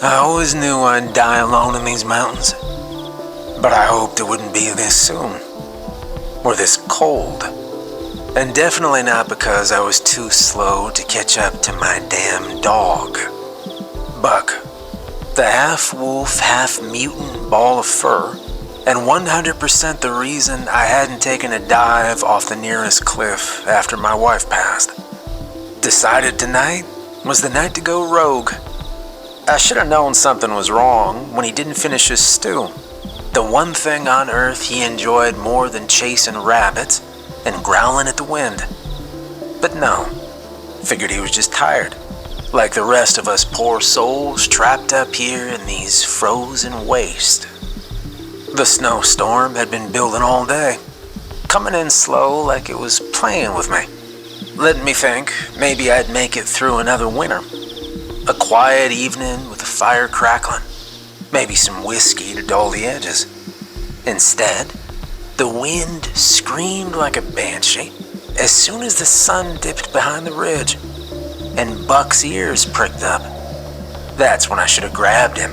I always knew I'd die alone in these mountains, but I hoped it wouldn't be this soon, or this cold, and definitely not because I was too slow to catch up to my damn dog. Buck, the half-wolf, half-mutant ball of fur, and 100% the reason I hadn't taken a dive off the nearest cliff after my wife passed. Decided tonight was the night to go rogue. I should have known something was wrong when he didn't finish his stew. The one thing on earth he enjoyed more than chasing rabbits and growling at the wind. But no, figured he was just tired, like the rest of us poor souls trapped up here in these frozen wastes. The snowstorm had been building all day, coming in slow like it was playing with me, letting me think maybe I'd make it through another winter. A quiet evening with a fire crackling, maybe some whiskey to dull the edges. Instead, the wind screamed like a banshee as soon as the sun dipped behind the ridge, and Buck's ears pricked up. That's when I should have grabbed him,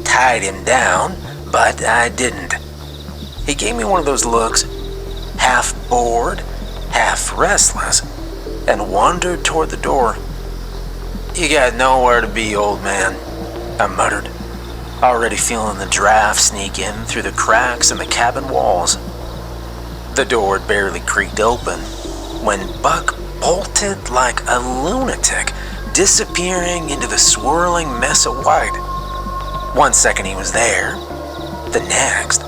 tied him down, but I didn't. He gave me one of those looks, half bored, half restless, and wandered toward the door. "You got nowhere to be, old man," I muttered, already feeling the draft sneak in through the cracks in the cabin walls. The door had barely creaked open when Buck bolted like a lunatic, disappearing into the swirling mess of white. 1 second he was there, the next,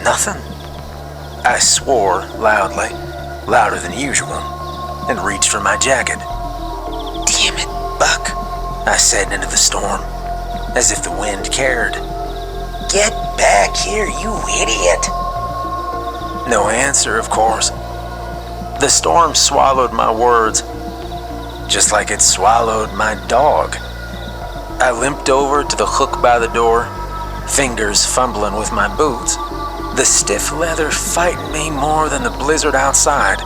nothing. I swore loudly, louder than usual, and reached for my jacket. "Damn it, Buck," I said into the storm, as if the wind cared. "Get back here, you idiot." No answer, of course. The storm swallowed my words, just like it swallowed my dog. I limped over to the hook by the door, fingers fumbling with my boots, the stiff leather fighting me more than the blizzard outside.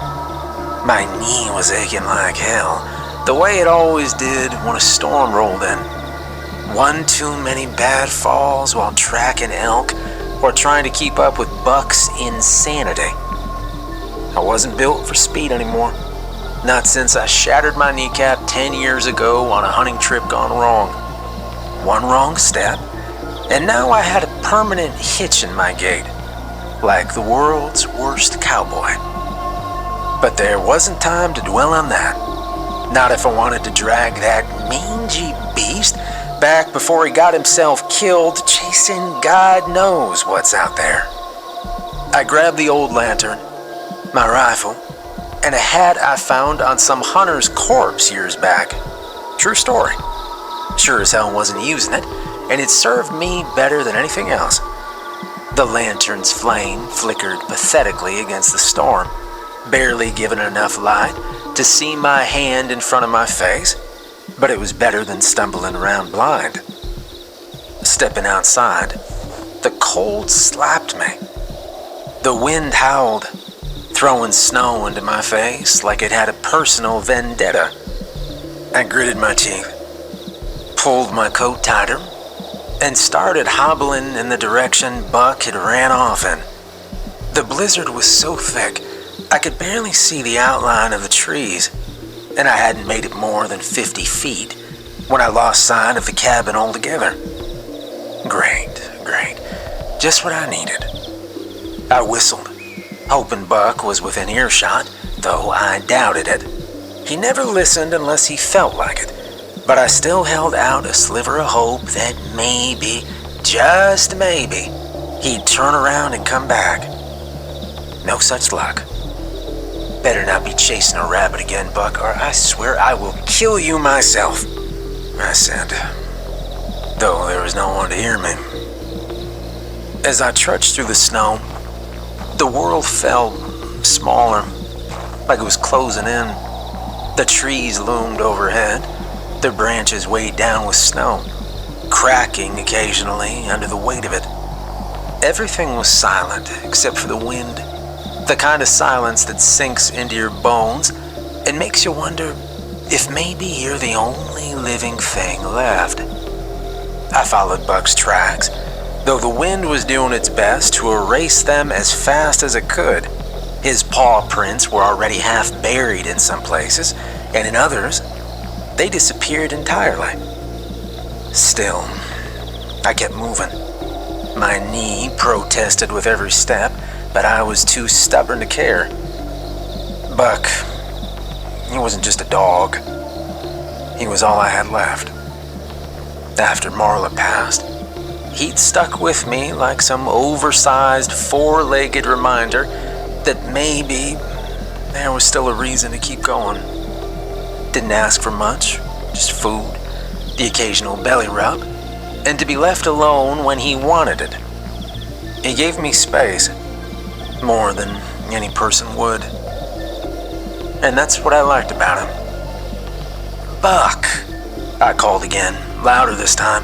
My knee was aching like hell, the way it always did when a storm rolled in. One too many bad falls while tracking elk or trying to keep up with Buck's insanity. I wasn't built for speed anymore, not since I shattered my kneecap 10 years ago on a hunting trip gone wrong. One wrong step, and now I had a permanent hitch in my gait, like the world's worst cowboy. But there wasn't time to dwell on that. Not if I wanted to drag that mangy beast back before he got himself killed chasing God knows what's out there. I grabbed the old lantern, my rifle, and a hat I found on some hunter's corpse years back. True story. Sure as hell wasn't using it, and it served me better than anything else. The lantern's flame flickered pathetically against the storm, barely giving enough light to see my hand in front of my face, but it was better than stumbling around blind. Stepping outside, the cold slapped me. The wind howled, throwing snow into my face like it had a personal vendetta. I gritted my teeth, pulled my coat tighter, and started hobbling in the direction Buck had ran off in. The blizzard was so thick, I could barely see the outline of the trees, and I hadn't made it more than 50 feet when I lost sight of the cabin altogether. Great. Just what I needed. I whistled, hoping Buck was within earshot, though I doubted it. He never listened unless he felt like it, but I still held out a sliver of hope that maybe, just maybe, he'd turn around and come back. No such luck. "Better not be chasing a rabbit again, Buck, or I swear I will kill you myself," I said, though there was no one to hear me. As I trudged through the snow, the world felt smaller, like it was closing in. The trees loomed overhead, their branches weighed down with snow, cracking occasionally under the weight of it. Everything was silent except for the wind, the kind of silence that sinks into your bones and makes you wonder if maybe you're the only living thing left. I followed Buck's tracks, though the wind was doing its best to erase them as fast as it could. His paw prints were already half buried in some places, and in others, they disappeared entirely. Still, I kept moving. My knee protested with every step, but I was too stubborn to care. Buck, he wasn't just a dog. He was all I had left. After Marla passed, he'd stuck with me like some oversized four-legged reminder that maybe there was still a reason to keep going. Didn't ask for much, just food, the occasional belly rub, and to be left alone when he wanted it. He gave me space, more than any person would. And that's what I liked about him. Buck, I called again, louder this time,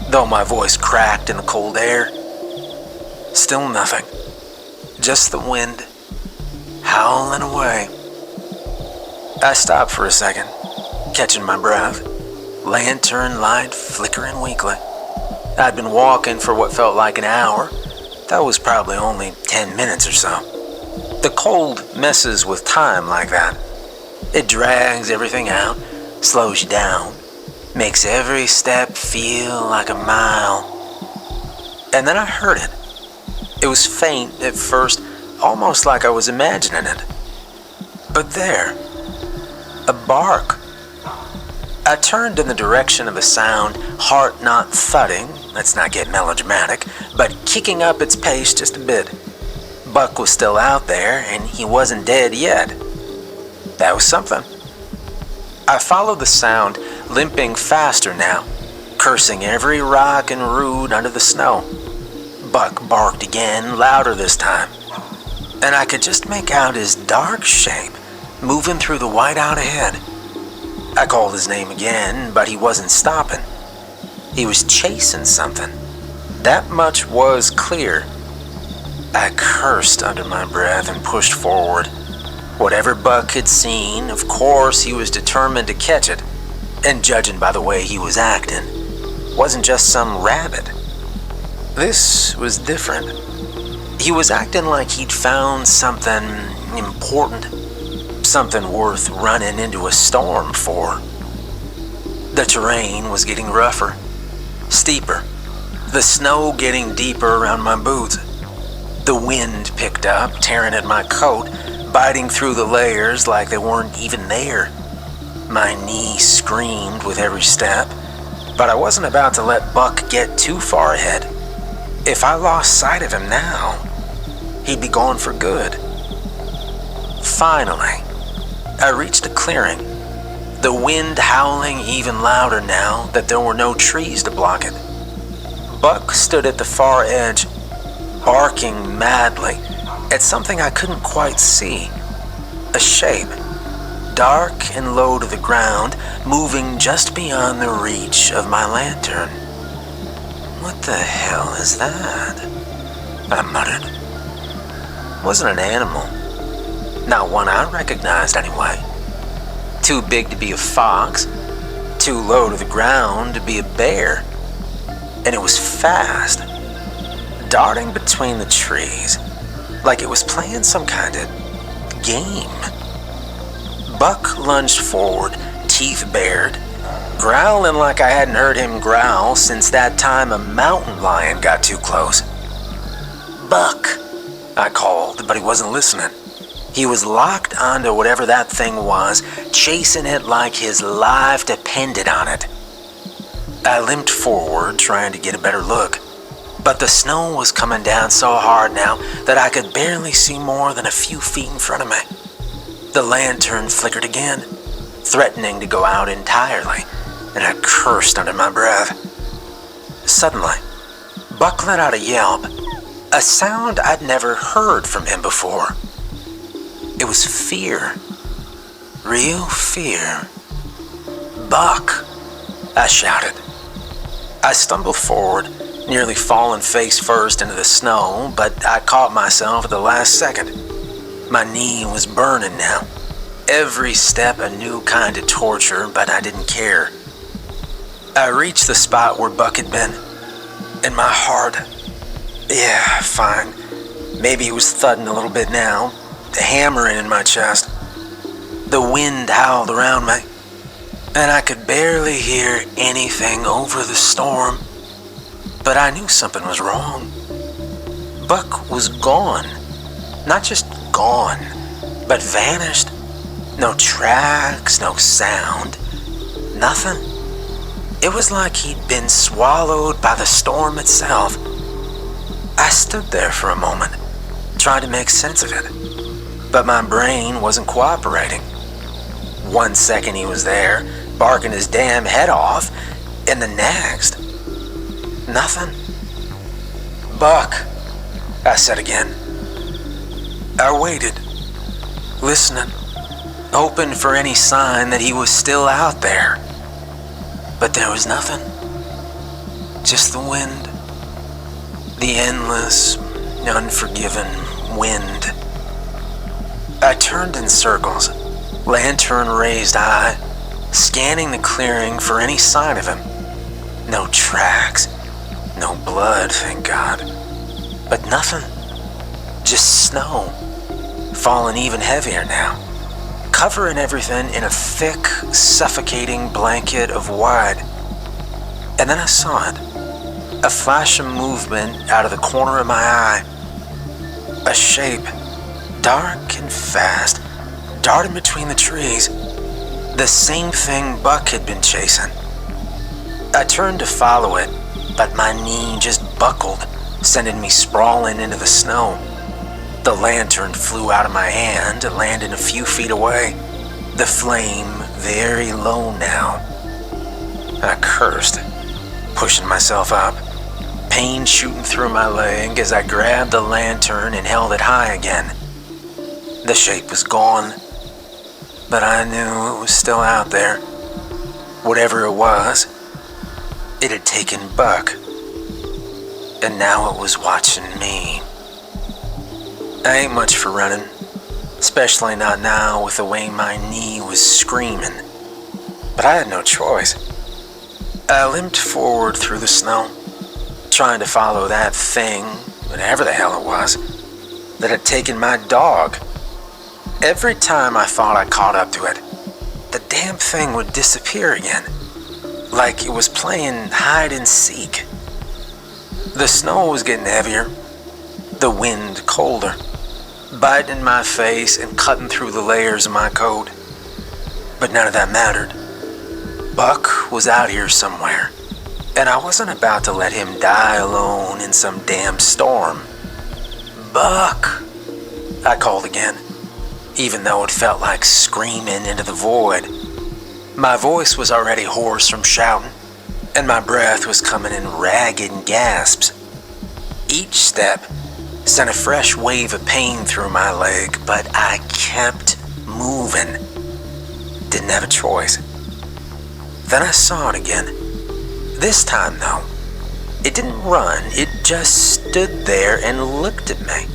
though my voice cracked in the cold air. Still nothing, just the wind howling away. I stopped for a second, catching my breath, lantern light flickering weakly. I'd been walking for what felt like an hour. That was probably only 10 minutes or so. The cold messes with time like that. It drags everything out, slows you down, makes every step feel like a mile. And then I heard it. It was faint at first, almost like I was imagining it. But there, a bark. I turned in the direction of the sound, heart not thudding, let's not get melodramatic, but kicking up its pace just a bit. Buck was still out there, and he wasn't dead yet. That was something. I followed the sound, limping faster now, cursing every rock and root under the snow. Buck barked again, louder this time, and I could just make out his dark shape moving through the whiteout ahead. I called his name again, but he wasn't stopping. He was chasing something. That much was clear. I cursed under my breath and pushed forward. Whatever Buck had seen, of course he was determined to catch it, and judging by the way he was acting, wasn't just some rabbit. This was different. He was acting like he'd found something important, something worth running into a storm for. The terrain was getting rougher, steeper, the snow getting deeper around my boots. The wind picked up, tearing at my coat, biting through the layers like they weren't even there. My knee screamed with every step, but I wasn't about to let Buck get too far ahead. If I lost sight of him now, he'd be gone for good. Finally, I reached a clearing, the wind howling even louder now that there were no trees to block it. Buck stood at the far edge, barking madly at something I couldn't quite see. A shape, dark and low to the ground, moving just beyond the reach of my lantern. What the hell is that? I muttered. It wasn't an animal. Not one I recognized anyway. Too big to be a fox, too low to the ground to be a bear. And it was fast, darting between the trees, like it was playing some kind of game. Buck lunged forward, teeth bared, growling like I hadn't heard him growl since that time a mountain lion got too close. Buck, I called, but he wasn't listening. He was locked onto whatever that thing was, chasing it like his life depended on it. I limped forward, trying to get a better look, but the snow was coming down so hard now that I could barely see more than a few feet in front of me. The lantern flickered again, threatening to go out entirely, and I cursed under my breath. Suddenly, Buck let out a yelp, a sound I'd never heard from him before. It was fear. Real fear. Buck, I shouted. I stumbled forward, nearly falling face first into the snow, but I caught myself at the last second. My knee was burning now. Every step a new kind of torture, but I didn't care. I reached the spot where Buck had been, and my heart, yeah, fine, maybe it was thudding a little bit now, hammering in my chest. The wind howled around me, and I could barely hear anything over the storm, but I knew something was wrong. Buck was gone. Not just gone, but vanished. No tracks, no sound, nothing. It was like he'd been swallowed by the storm itself. I stood there for a moment, trying to make sense of it, but my brain wasn't cooperating. 1 second he was there, barking his damn head off, and the next, nothing. Buck, I said again. I waited, listening, hoping for any sign that he was still out there. But there was nothing. Just the wind. The endless, unforgiving wind. I turned in circles, lantern raised high, scanning the clearing for any sign of him. No tracks, no blood, thank God. But nothing. Just snow, falling even heavier now, covering everything in a thick, suffocating blanket of white. And then I saw it, a flash of movement out of the corner of my eye. A shape, dark and fast, darting between the trees, the same thing Buck had been chasing. I turned to follow it, but my knee just buckled, sending me sprawling into the snow. The lantern flew out of my hand and landed a few feet away, the flame very low now. I cursed, pushing myself up, pain shooting through my leg as I grabbed the lantern and held it high again. The shape was gone, but I knew it was still out there. Whatever it was, it had taken Buck, and now it was watching me. I ain't much for running, especially not now with the way my knee was screaming. But I had no choice. I limped forward through the snow, trying to follow that thing, whatever the hell it was, that had taken my dog. Every time I thought I caught up to it, the damn thing would disappear again, like it was playing hide and seek. The snow was getting heavier, the wind colder, biting in my face and cutting through the layers of my coat. But none of that mattered. Buck was out here somewhere, and I wasn't about to let him die alone in some damn storm. Buck, I called again, even though it felt like screaming into the void. My voice was already hoarse from shouting, and my breath was coming in ragged gasps. Each step sent a fresh wave of pain through my leg, but I kept moving. Didn't have a choice. Then I saw it again. This time, though, it didn't run, it just stood there and looked at me.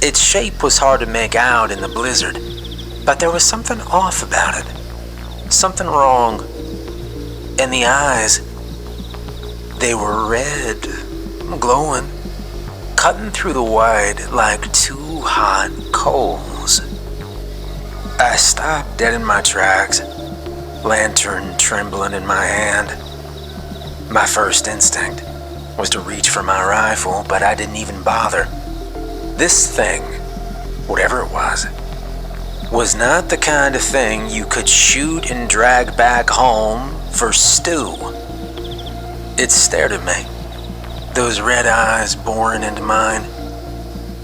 Its shape was hard to make out in the blizzard, but there was something off about it. Something wrong. And the eyes, they were red, glowing, cutting through the white like two hot coals. I stopped dead in my tracks, lantern trembling in my hand. My first instinct was to reach for my rifle, but I didn't even bother. This thing, whatever it was not the kind of thing you could shoot and drag back home for stew. It stared at me, those red eyes boring into mine,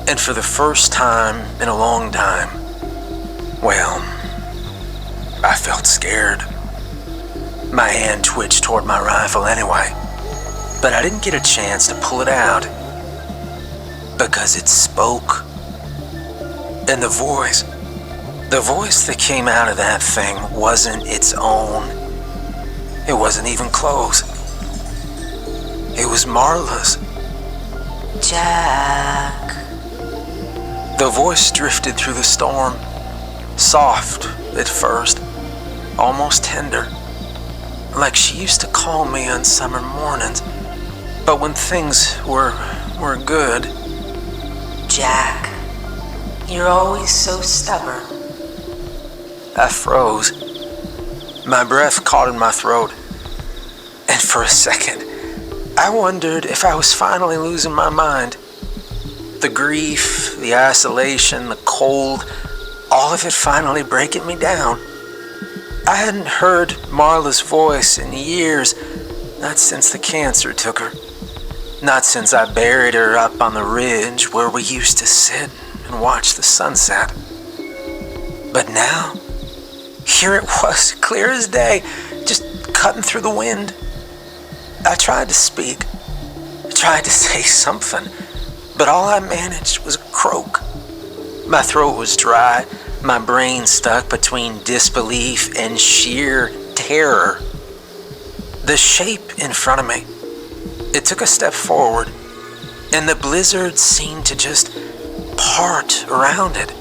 and for the first time in a long time, well, I felt scared. My hand twitched toward my rifle anyway, but I didn't get a chance to pull it out because it spoke. And the voice that came out of that thing wasn't its own. It wasn't even close. It was Marla's. Jack. The voice drifted through the storm, soft at first, almost tender. like she used to call me on summer mornings. But when things were good. Jack, you're always so stubborn. I froze. My breath caught in my throat. And for a second, I wondered if I was finally losing my mind. The grief, the isolation, the cold, all of it finally breaking me down. I hadn't heard Marla's voice in years, not since the cancer took her. Not since I buried her up on the ridge where we used to sit and watch the sunset. But now, here it was, clear as day, just cutting through the wind. I tried to speak, tried to say something, but all I managed was a croak. My throat was dry, my brain stuck between disbelief and sheer terror. The shape in front of me, it took a step forward, and the blizzard seemed to just part around it.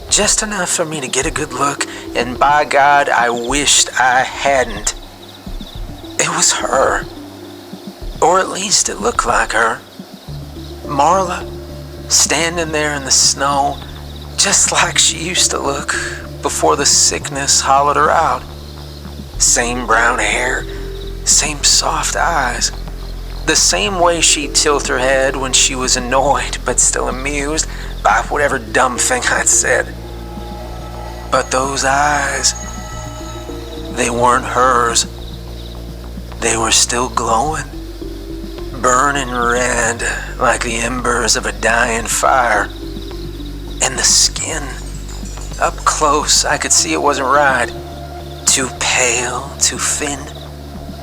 Just enough for me to get a good look, and by God, I wished I hadn't. It was her. Or at least it looked like her. Marla, standing there in the snow, just like she used to look before the sickness hollowed her out. Same brown hair, same soft eyes. The same way she'd tilt her head when she was annoyed but still amused by whatever dumb thing I'd said. But those eyes, they weren't hers. They were still glowing, burning red like the embers of a dying fire. And the skin, up close, I could see it wasn't right. Too pale, too thin,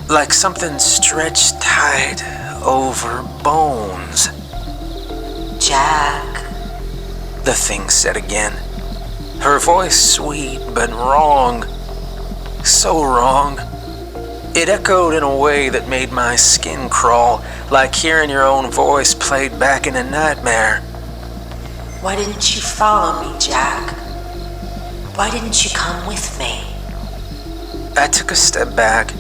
like something stretched tight over bones. Jack, the thing said again. Her voice sweet but wrong. So wrong. It echoed in a way that made my skin crawl, like hearing your own voice played back in a nightmare. Why didn't you follow me, Jack? Why didn't you come with me? I took a step back,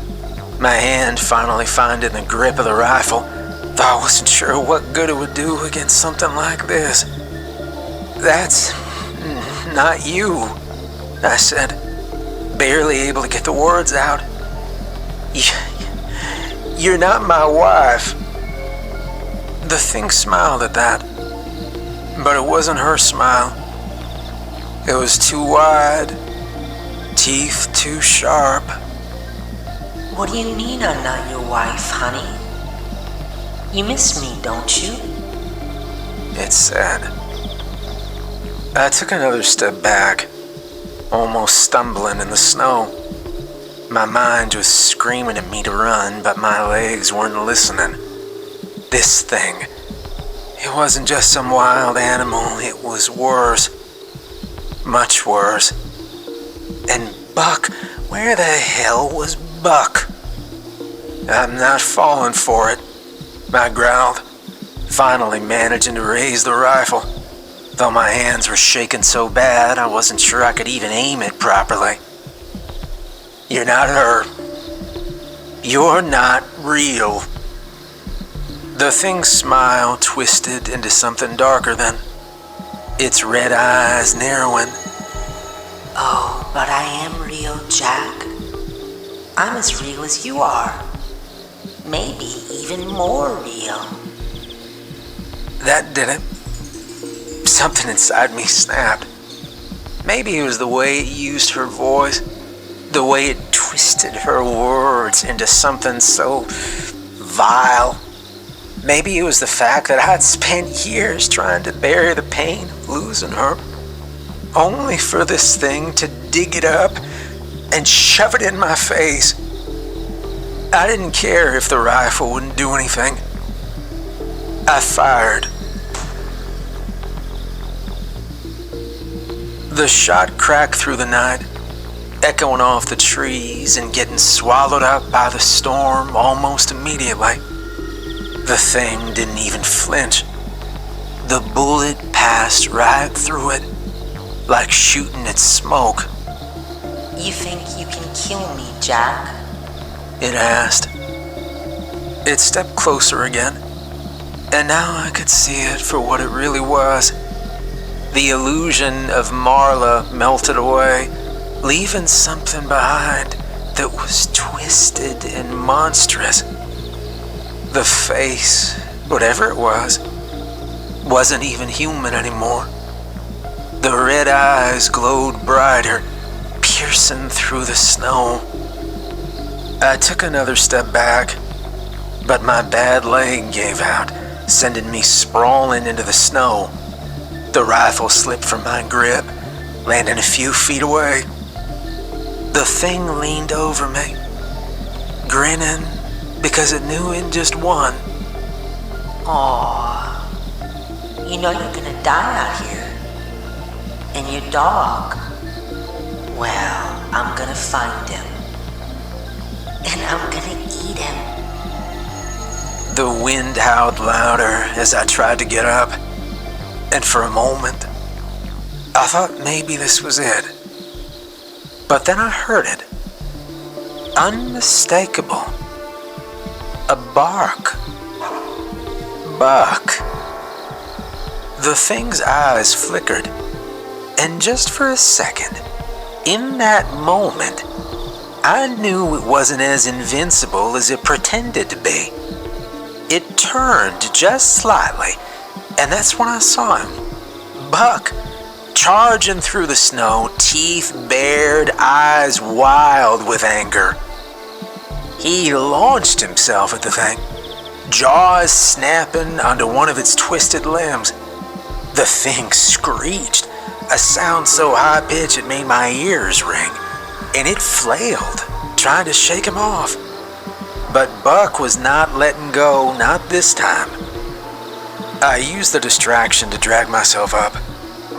my hand finally finding the grip of the rifle, though I wasn't sure what good it would do against something like this. That's not you, I said, barely able to get the words out. You're not my wife. The thing smiled at that, but it wasn't her smile. It was too wide, teeth too sharp. What do you mean I'm not your wife, honey? You miss me, don't you? It said. I took another step back, almost stumbling in the snow. My mind was screaming at me to run, but my legs weren't listening. This thing, it wasn't just some wild animal, it was worse. Much worse. And Buck, where the hell was Buck? I'm not falling for it, I growled, finally managing to raise the rifle, though my hands were shaking so bad I wasn't sure I could even aim it properly. You're not her. You're not real. The thing's smile twisted into something darker then, its red eyes narrowing. Oh, but I am real, Jack. I'm as real as you are. Maybe even more real. That did it. Something inside me snapped. Maybe it was the way it used her voice, the way it twisted her words into something so vile. Maybe it was the fact that I'd spent years trying to bury the pain of losing her, only for this thing to dig it up and shove it in my face. I didn't care if the rifle wouldn't do anything. I fired. The shot cracked through the night, echoing off the trees and getting swallowed up by the storm almost immediately. The thing didn't even flinch. The bullet passed right through it, like shooting its smoke. You think you can kill me, Jack? it asked. It stepped closer again, and now I could see it for what it really was. The illusion of Marla melted away, leaving something behind that was twisted and monstrous. The face, whatever it was, wasn't even human anymore. The red eyes glowed brighter, piercing through the snow. I took another step back, but my bad leg gave out, sending me sprawling into the snow. The rifle slipped from my grip, landing a few feet away. The thing leaned over me, grinning because it knew it just won. Aw, you know you're gonna die out here. And your dog, well, I'm gonna find him. And I'm gonna eat him. The wind howled louder as I tried to get up, and for a moment, I thought maybe this was it. But then I heard it. Unmistakable. A bark. Buck. The thing's eyes flickered, and just for a second, in that moment, I knew it wasn't as invincible as it pretended to be. It turned just slightly, and that's when I saw him. Buck, charging through the snow, teeth bared, eyes wild with anger. He launched himself at the thing, jaws snapping onto one of its twisted limbs. The thing screeched, a sound so high-pitched it made my ears ring, and it flailed, trying to shake him off. But Buck was not letting go, not this time. I used the distraction to drag myself up,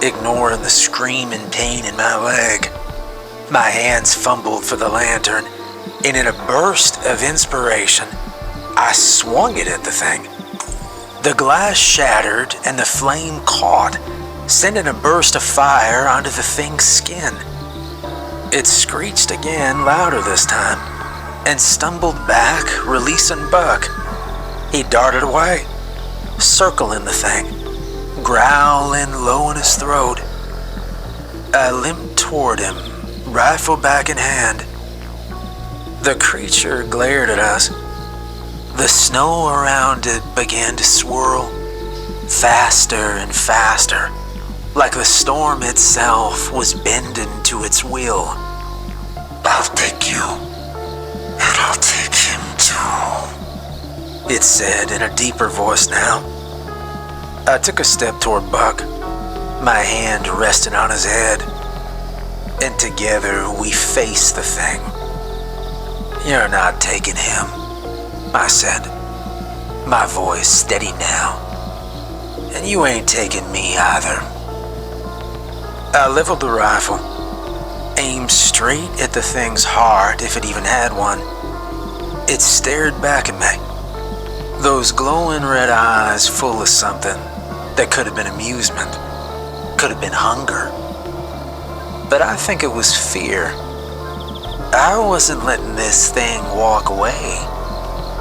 ignoring the screaming pain in my leg. My hands fumbled for the lantern, and in a burst of inspiration, I swung it at the thing. The glass shattered and the flame caught, sending a burst of fire onto the thing's skin. It screeched again, louder this time, and stumbled back, releasing Buck. He darted away, circling the thing, growling low in his throat. I limped toward him, rifle back in hand. The creature glared at us. The snow around it began to swirl, faster and faster, like the storm itself was bending to its will. I'll take you, and I'll take him too, it said in a deeper voice now. I took a step toward Buck, my hand resting on his head, and together we faced the thing. You're not taking him, I said, my voice steady now. And you ain't taking me either. I leveled the rifle, aimed straight at the thing's heart if it even had one. It stared back at me, those glowing red eyes full of something that could have been amusement, could have been hunger. But I think it was fear. I wasn't letting this thing walk away,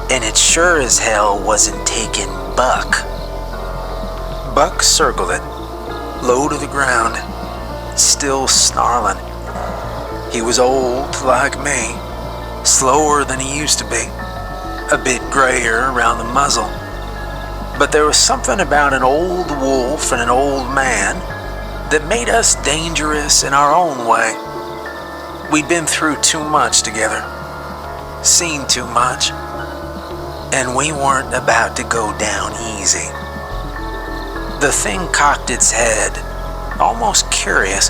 and it sure as hell wasn't taking Buck. Buck circled it, low to the ground, still snarling. He was old like me, slower than he used to be, a bit grayer around the muzzle. But there was something about an old wolf and an old man that made us dangerous in our own way. We'd been through too much together, seen too much, and we weren't about to go down easy. The thing cocked its head, almost curious,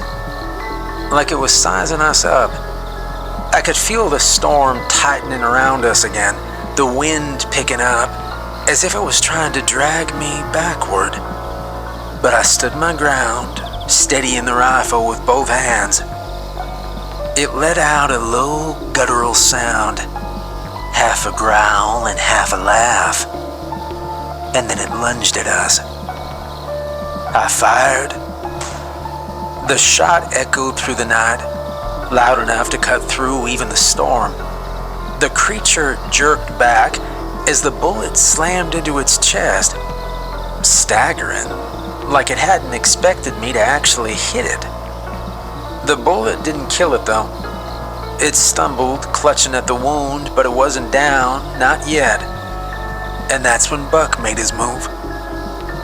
like it was sizing us up. I could feel the storm tightening around us again, the wind picking up, as if it was trying to drag me backward. But I stood my ground, steadying the rifle with both hands. It let out a low guttural sound, half a growl and half a laugh, and then it lunged at us. I fired. The shot echoed through the night, loud enough to cut through even the storm. The creature jerked back as the bullet slammed into its chest, staggering, like it hadn't expected me to actually hit it. The bullet didn't kill it though. It stumbled, clutching at the wound, but it wasn't down, not yet. And that's when Buck made his move.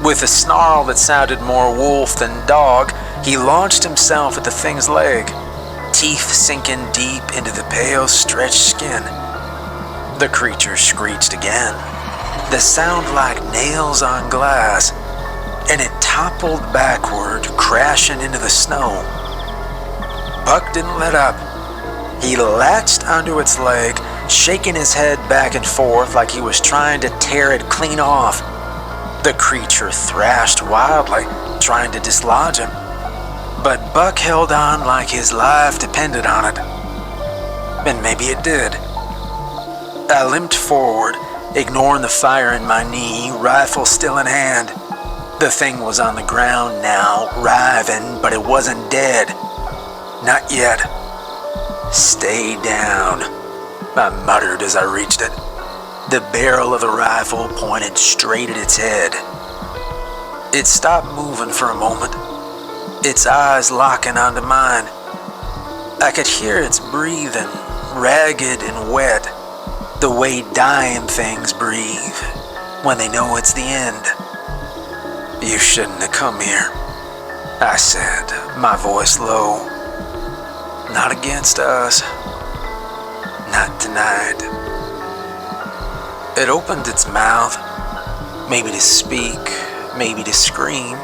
With a snarl that sounded more wolf than dog, he launched himself at the thing's leg, teeth sinking deep into the pale, stretched skin. The creature screeched again, the sound like nails on glass, and it toppled backward, crashing into the snow. Buck didn't let up. He latched onto its leg, shaking his head back and forth like he was trying to tear it clean off. The creature thrashed wildly, trying to dislodge him, but Buck held on like his life depended on it. And maybe it did. I limped forward, ignoring the fire in my knee, rifle still in hand. The thing was on the ground now, writhing, but it wasn't dead. Not yet. Stay down, I muttered as I reached it. The barrel of the rifle pointed straight at its head. It stopped moving for a moment, its eyes locking onto mine. I could hear its breathing, ragged and wet, the way dying things breathe when they know it's the end. You shouldn't have come here, I said, my voice low. Not against us. Not tonight. It opened its mouth, maybe to speak, maybe to scream,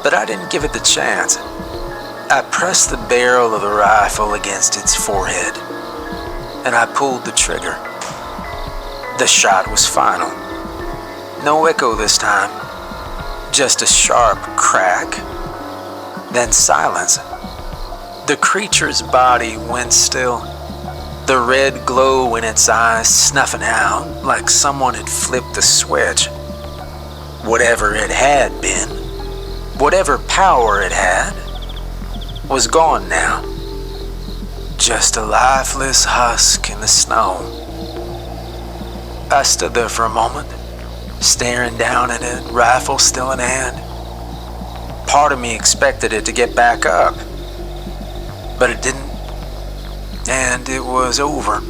but I didn't give it the chance. I pressed the barrel of the rifle against its forehead, and I pulled the trigger. The shot was final. No echo this time, just a sharp crack, then silence. The creature's body went still, the red glow in its eyes snuffing out like someone had flipped the switch. Whatever it had been, whatever power it had, was gone now. Just a lifeless husk in the snow. I stood there for a moment, staring down at it, rifle still in hand. Part of me expected it to get back up, but it didn't, and it was over.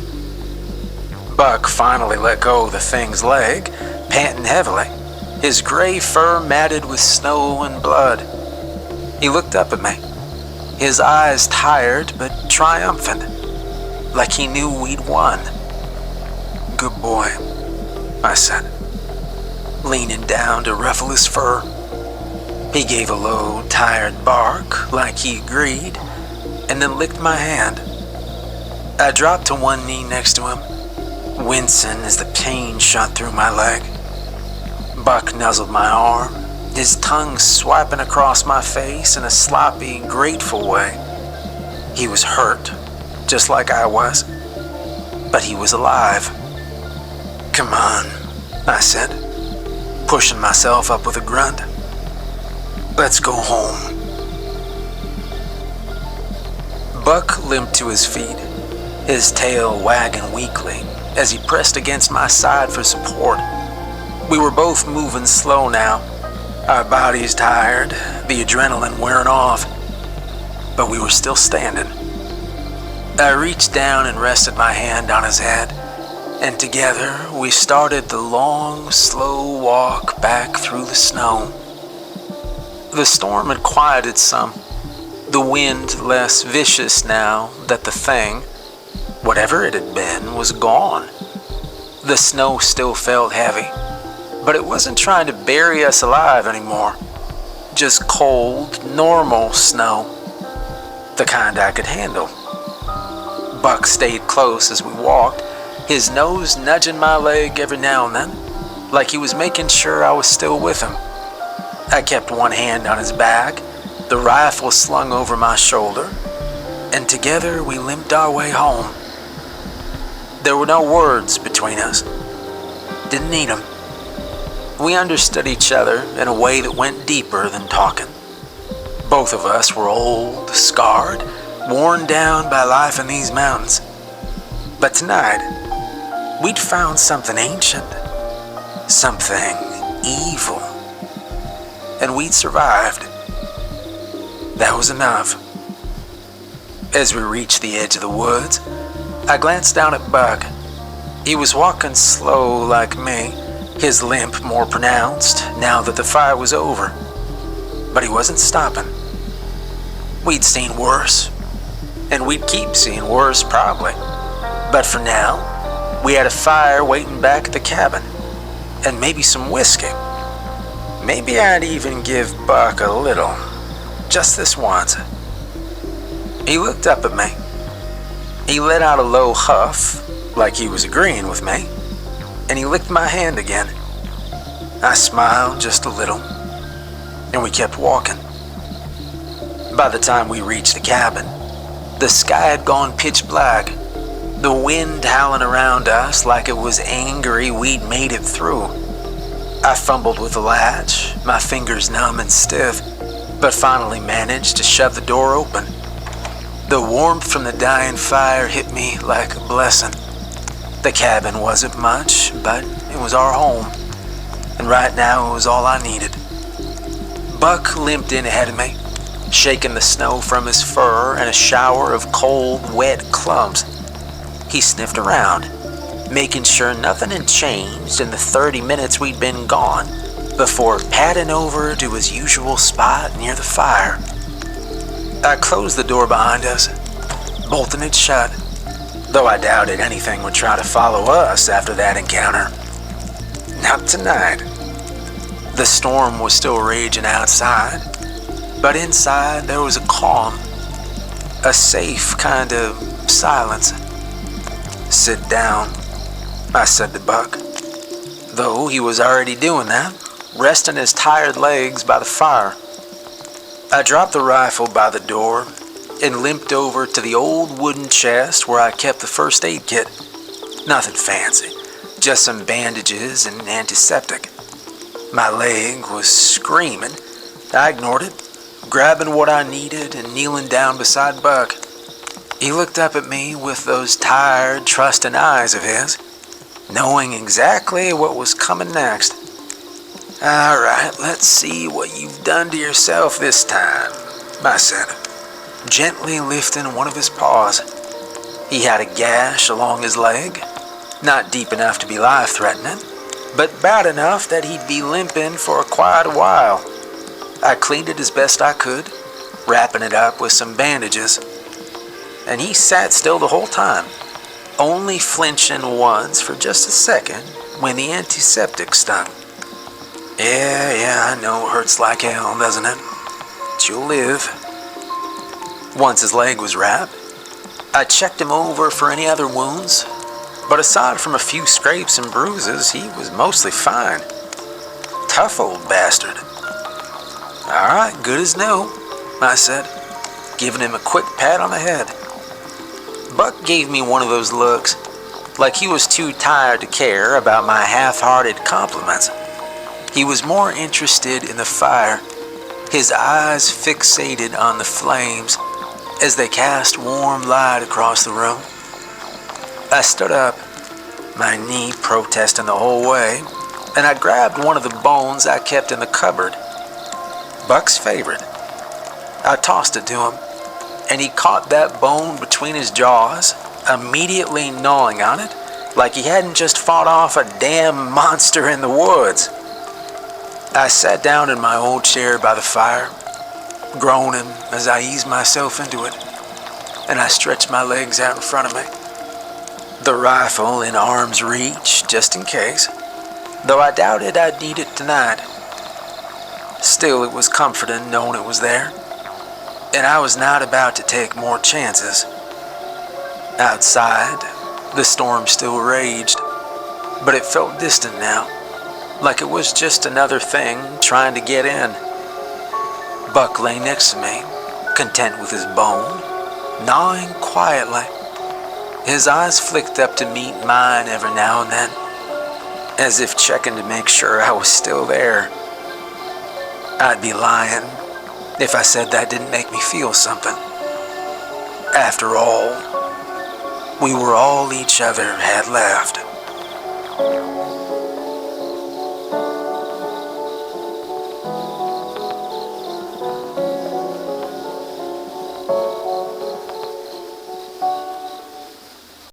Buck finally let go of the thing's leg, panting heavily, his gray fur matted with snow and blood. He looked up at me, his eyes tired but triumphant, like he knew we'd won. Good boy, I said, leaning down to ruffle his fur. He gave a low, tired bark, like he agreed, and then licked my hand. I dropped to one knee next to him, wincing as the pain shot through my leg. Buck nuzzled my arm, his tongue swiping across my face in a sloppy, grateful way. He was hurt, just like I was, but he was alive. Come on, I said, pushing myself up with a grunt. Let's go home. Buck limped to his feet, his tail wagging weakly as he pressed against my side for support. We were both moving slow now, our bodies tired, the adrenaline wearing off, but we were still standing. I reached down and rested my hand on his head, and together we started the long, slow walk back through the snow. The storm had quieted some, the wind less vicious now that the thing, whatever it had been, was gone. The snow still felt heavy, but it wasn't trying to bury us alive anymore. Just cold, normal snow, the kind I could handle. Buck stayed close as we walked, his nose nudging my leg every now and then, like he was making sure I was still with him. I kept one hand on his back, the rifle slung over my shoulder, and together we limped our way home. There were no words between us. Didn't need them. We understood each other in a way that went deeper than talking. Both of us were old, scarred, worn down by life in these mountains. But tonight, we'd found something ancient, something evil, and we'd survived. That was enough. As we reached the edge of the woods, I glanced down at Buck. He was walking slow like me, his limp more pronounced now that the fire was over. But he wasn't stopping. We'd seen worse, and we'd keep seeing worse probably. But for now, we had a fire waiting back at the cabin, and maybe some whiskey. Maybe I'd even give Buck a little, just this once. He looked up at me. He let out a low huff, like he was agreeing with me, and he licked my hand again. I smiled just a little, and we kept walking. By the time we reached the cabin, the sky had gone pitch black, the wind howling around us like it was angry we'd made it through. I fumbled with the latch, my fingers numb and stiff, but finally managed to shove the door open. The warmth from the dying fire hit me like a blessing. The cabin wasn't much, but it was our home, and right now it was all I needed. Buck limped in ahead of me, shaking the snow from his fur and a shower of cold, wet clumps. He sniffed around, making sure nothing had changed in the 30 minutes we'd been gone, before padding over to his usual spot near the fire. I closed the door behind us, bolting it shut, though I doubted anything would try to follow us after that encounter. Not tonight. The storm was still raging outside, but inside there was a calm, a safe kind of silence. "Sit down," I said to Buck, though he was already doing that, resting his tired legs by the fire. I dropped the rifle by the door and limped over to the old wooden chest where I kept the first aid kit. Nothing fancy, just some bandages and antiseptic. My leg was screaming. I ignored it, grabbing what I needed and kneeling down beside Buck. He looked up at me with those tired, trusting eyes of his, knowing exactly what was coming next. "All right, let's see what you've done to yourself this time," I said, gently lifting one of his paws. He had a gash along his leg, not deep enough to be life-threatening, but bad enough that he'd be limping for quite a while. I cleaned it as best I could, wrapping it up with some bandages, and he sat still the whole time, only flinching once for just a second when the antiseptic stung. Yeah, I know it hurts like hell, doesn't it? But you'll live." Once his leg was wrapped, I checked him over for any other wounds, but aside from a few scrapes and bruises, he was mostly fine. Tough old bastard. "All right, good as new," I said, giving him a quick pat on the head. Buck gave me one of those looks, like he was too tired to care about my half-hearted compliments. He was more interested in the fire, his eyes fixated on the flames as they cast warm light across the room. I stood up, my knee protesting the whole way, and I grabbed one of the bones I kept in the cupboard, Buck's favorite. I tossed it to him, and he caught that bone between his jaws, immediately gnawing on it like he hadn't just fought off a damn monster in the woods. I sat down in my old chair by the fire, groaning as I eased myself into it, and I stretched my legs out in front of me, the rifle in arm's reach just in case, though I doubted I'd need it tonight. Still, it was comforting knowing it was there, and I was not about to take more chances. Outside, the storm still raged, but it felt distant now, like it was just another thing trying to get in. Buck lay next to me, content with his bone, gnawing quietly. His eyes flicked up to meet mine every now and then, as if checking to make sure I was still there. I'd be lying if I said that didn't make me feel something. After all, we were all each other had left.